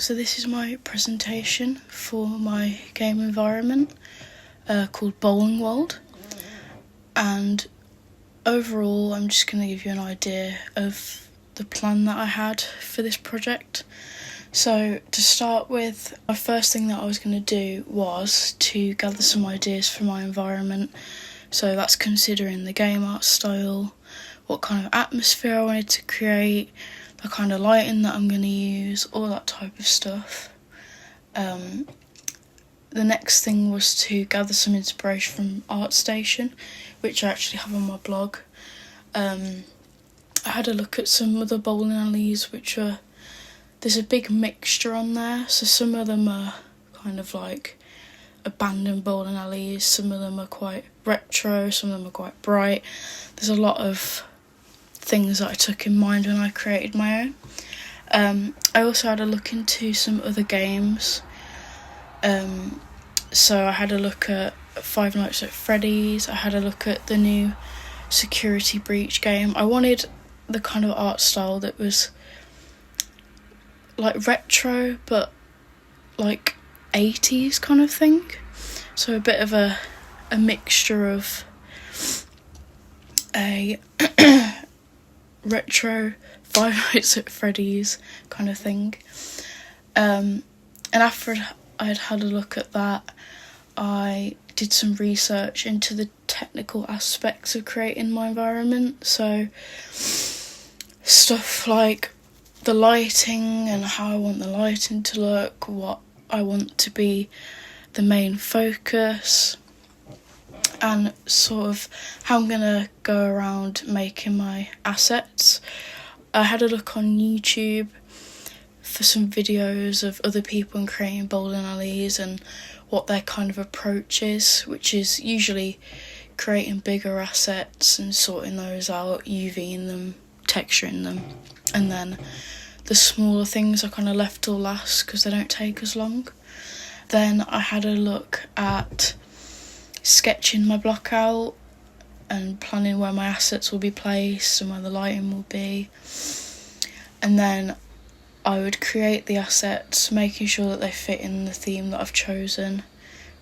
So this is my presentation for my game environment called Bowling World, and overall I'm just going to give you an idea of the plan that I had for this project. So to start with, my first thing that I was going to do was to gather some ideas for my environment. So that's considering the game art style, what kind of atmosphere I wanted to create, the kind of lighting that I'm going to use, all that type of stuff. The next thing was to gather some inspiration from ArtStation, which I actually have on my blog. I had a look at some other bowling alleys, there's a big mixture on there, so some of them are kind of like abandoned bowling alleys, some of them are quite retro, some of them are quite bright. There's a lot of things that I took in mind when I created my own. I also had a look into some other games. So I had a look at Five Nights at Freddy's, I had a look at the new Security Breach game. I wanted the kind of art style that was like retro but like 80s kind of thing. So a bit of a mixture of a retro Five Nights at Freddy's kind of thing. And after I'd had a look at that, I did some research into the technical aspects of creating my environment. So stuff like the lighting and how I want the lighting to look, what I want to be the main focus, and sort of how I'm going to go around making my assets. I had a look on YouTube for some videos of other people in creating bowling alleys and what their kind of approach is, which is usually creating bigger assets and sorting those out, UVing them, texturing them, and then the smaller things I kind of left till last because they don't take as long. Then I had a look at sketching my block out and planning where my assets will be placed and where the lighting will be. And then I would create the assets, making sure that they fit in the theme that I've chosen,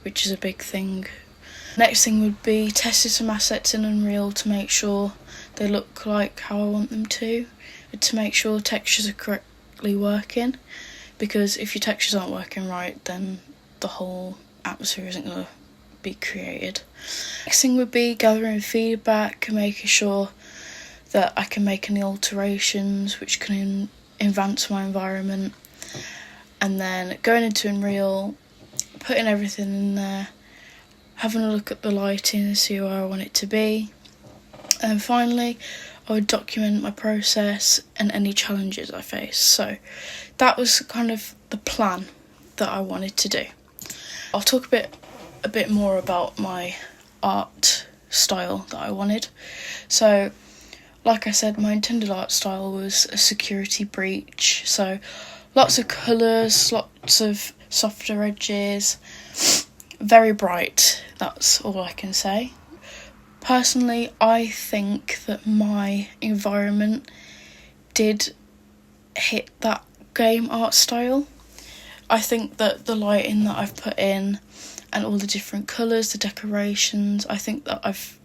which is a big thing. Next thing would be testing some assets in Unreal to make sure they look like how I want them to make sure textures are correctly working, because if your textures aren't working right, then the whole atmosphere isn't going to be created. Next thing would be gathering feedback and making sure that I can make any alterations which can advance my environment, and then going into Unreal, putting everything in there, having a look at the lighting and see where I want it to be, and finally I would document my process and any challenges I face. So that was kind of the plan that I wanted to do. I'll talk a bit more about my art style that I wanted. So like I said, my intended art style was a security breach, so lots of colours, lots of softer edges, very bright, that's all I can say. Personally, I think that my environment did hit that game art style. I think that the lighting that I've put in and all the different colours, the decorations, I think that I've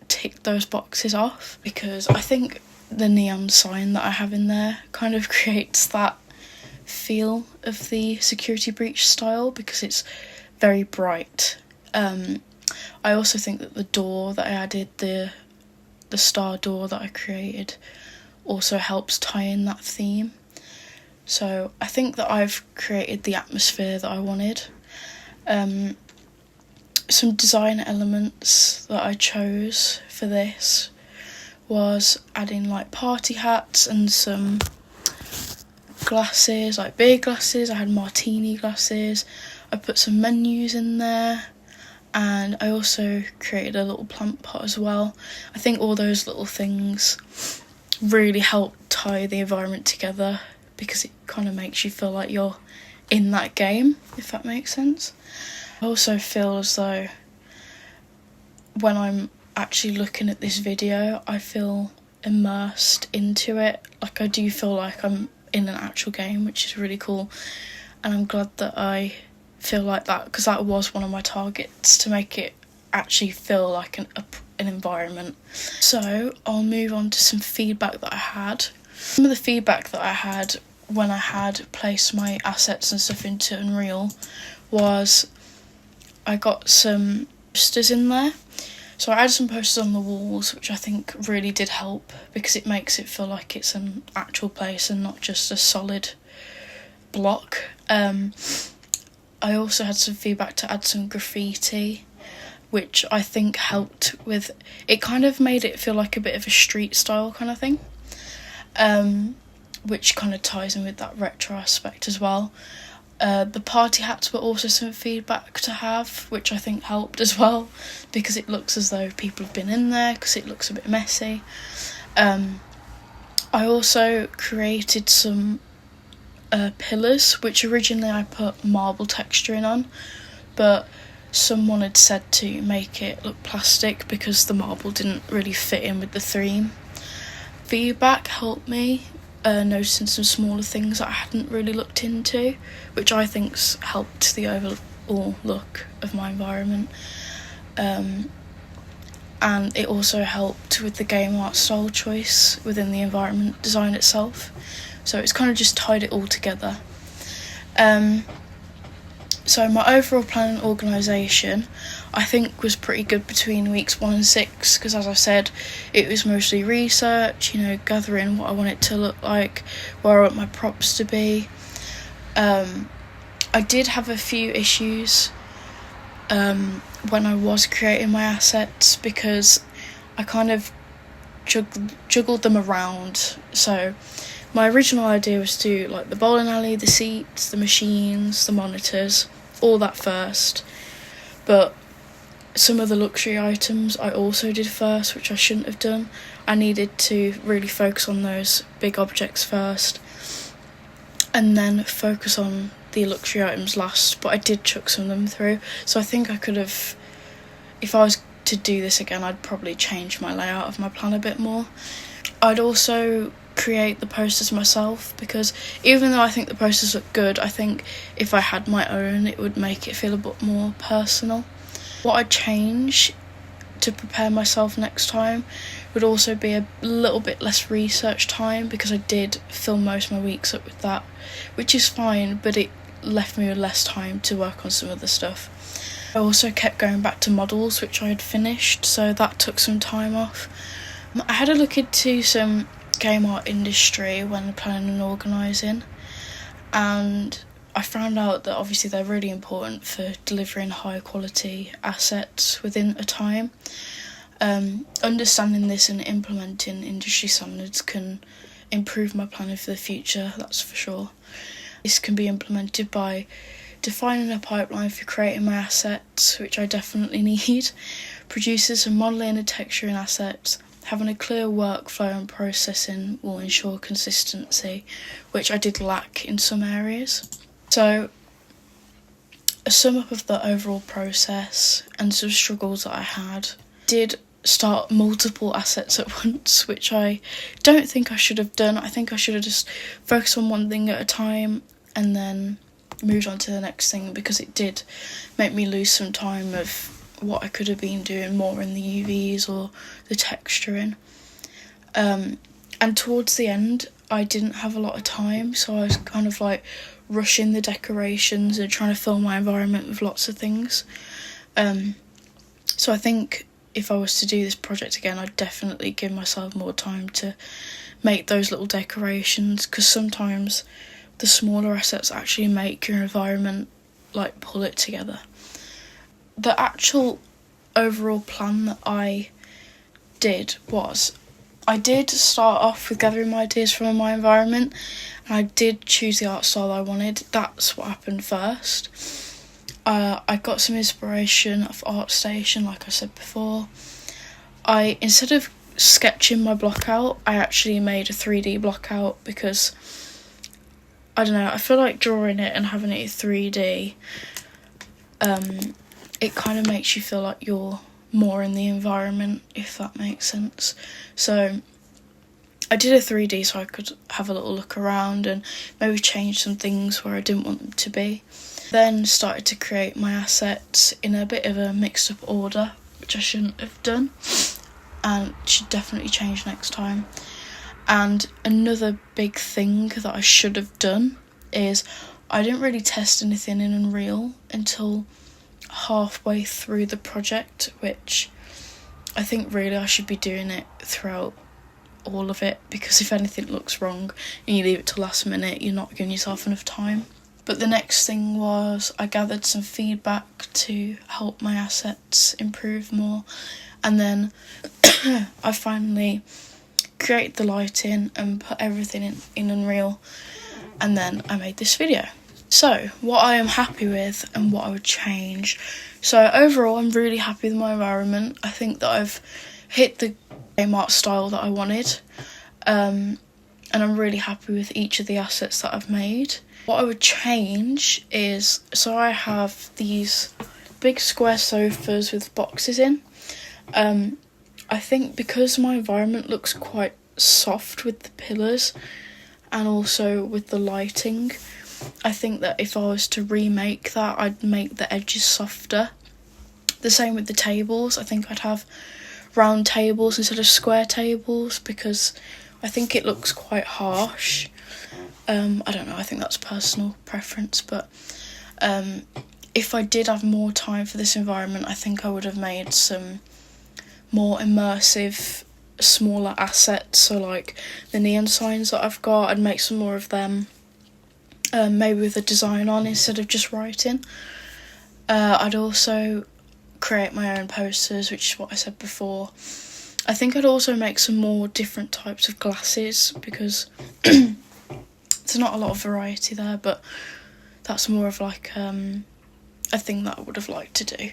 ticked those boxes off, because I think the neon sign that I have in there kind of creates that feel of the security breach style because it's very bright. I also think that the door that I added, the star door that I created, also helps tie in that theme. So I think that I've created the atmosphere that I wanted. Some design elements that I chose for this was adding like party hats and some glasses, like beer glasses. I had martini glasses. I put some menus in there, and I also created a little plant pot as well. I think all those little things really help tie the environment together because it kind of makes you feel like you're in that game, if that makes sense. I also feel as though when I'm actually looking at this video, I feel immersed into it. Like I do feel like I'm in an actual game, which is really cool. and I'm glad that I feel like that, because that was one of my targets, to make it actually feel like an environment. So I'll move on to some feedback that I had. Some of the feedback that I had when I had placed my assets and stuff into Unreal was I got some posters in there. So I added some posters on the walls, which I think really did help, because it makes it feel like it's an actual place and not just a solid block. I also had some feedback to add some graffiti, which I think helped with, it kind of made it feel like a bit of a street style kind of thing, which kind of ties in with that retro aspect as well. The party hats were also some feedback to have, which I think helped as well, because it looks as though people have been in there, because it looks a bit messy. I also created some pillars, which originally I put marble texturing on, but someone had said to make it look plastic because the marble didn't really fit in with the theme. Feedback helped me noticing some smaller things that I hadn't really looked into, which I think's helped the overall look of my environment. And it also helped with the game art style choice within the environment design itself. So it's kind of just tied it all together. So my overall plan and organisation, I think, was pretty good between weeks 1 and 6, because as I said, it was mostly research, gathering what I want it to look like, where I want my props to be. I did have a few issues when I was creating my assets, because I kind of juggled them around. So my original idea was to do like the bowling alley, the seats, the machines, the monitors, all that first, but some of the luxury items I also did first, which I shouldn't have done. I needed to really focus on those big objects first and then focus on the luxury items last, but I did chuck some of them through. So I think I could have, if I was to do this again, I'd probably change my layout of my plan a bit more. I'd also create the posters myself, because even though I think the posters look good, I think if I had my own it would make it feel a bit more personal. What I'd change to prepare myself next time would also be a little bit less research time, because I did fill most of my weeks up with that, which is fine, but it left me with less time to work on some other stuff. I also kept going back to models which I had finished, so that took some time off. I had a look into some game art industry when planning and organising, and I found out that obviously they're really important for delivering high quality assets within a time. Understanding this and implementing industry standards can improve my planning for the future, that's for sure. This can be implemented by defining a pipeline for creating my assets, which I definitely need, producing some modelling and texturing assets. Having a clear workflow and processing will ensure consistency, which I did lack in some areas. So, a sum up of the overall process and some struggles that I had. Did start multiple assets at once, which I don't think I should have done. I think I should have just focused on one thing at a time and then moved on to the next thing, because it did make me lose some time of what I could have been doing more in the UVs or the texturing. And towards the end, I didn't have a lot of time, so I was kind of like rushing the decorations and trying to fill my environment with lots of things. So I think if I was to do this project again, I'd definitely give myself more time to make those little decorations, because sometimes the smaller assets actually make your environment like pull it together. The actual overall plan that I did was, I did start off with gathering my ideas from my environment, and I did choose the art style I wanted. That's what happened first. I got some inspiration of ArtStation, like I said before. Instead of sketching my block out, I actually made a 3D block out, because I don't know, I feel like drawing it and having it 3D, it kind of makes you feel like you're more in the environment, if that makes sense. So I did a 3D so I could have a little look around and maybe change some things where I didn't want them to be. Then started to create my assets in a bit of a mixed up order, which I shouldn't have done and should definitely change next time. And another big thing that I should have done is I didn't really test anything in Unreal until halfway through the project, which I think really I should be doing it throughout all of it, because if anything looks wrong and you leave it till last minute, you're not giving yourself enough time. But the next thing was I gathered some feedback to help my assets improve more, and then I finally created the lighting and put everything in Unreal, and then I made this video. So what I am happy with and what I would change. So overall I'm really happy with my environment. I think that I've hit the game art style that I wanted, and I'm really happy with each of the assets that I've made. What I would change is, so I have these big square sofas with boxes in. I think because my environment looks quite soft with the pillars and also with the lighting, I think that if I was to remake that, I'd make the edges softer. The same with the tables. I think I'd have round tables instead of square tables because I think it looks quite harsh. I don't know, I think that's personal preference, but if I did have more time for this environment, I think I would have made some more immersive, smaller assets. So like the neon signs that I've got, I'd make some more of them, maybe with a design on instead of just writing. I'd also create my own posters, which is what I said before. I think I'd also make some more different types of glasses because there's not a lot of variety there, but that's more of like a thing that I would have liked to do.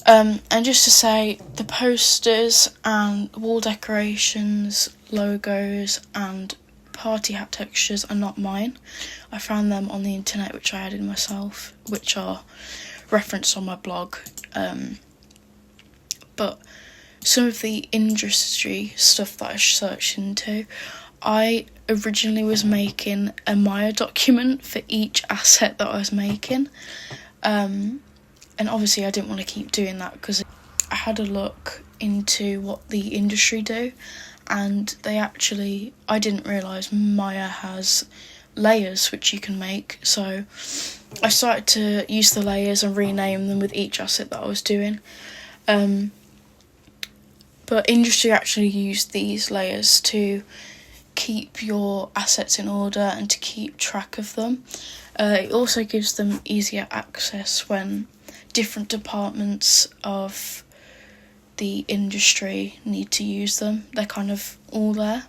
And just to say, the posters and wall decorations, logos and party hat textures are not mine. I found them on the internet, which I added myself, which are referenced on my blog. But some of the industry stuff that I searched into, I originally was making a Maya document for each asset that I was making. And obviously I didn't want to keep doing that because I had a look into what the industry do, and I didn't realise Maya has layers which you can make, so I started to use the layers and rename them with each asset that I was doing. But industry actually used these layers to keep your assets in order and to keep track of them. It also gives them easier access when different departments of the industry need to use them. They're kind of all there,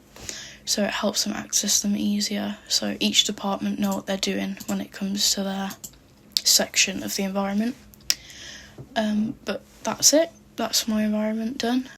so it helps them access them easier, so each department know what they're doing when it comes to their section of the environment. But that's it. That's my environment done.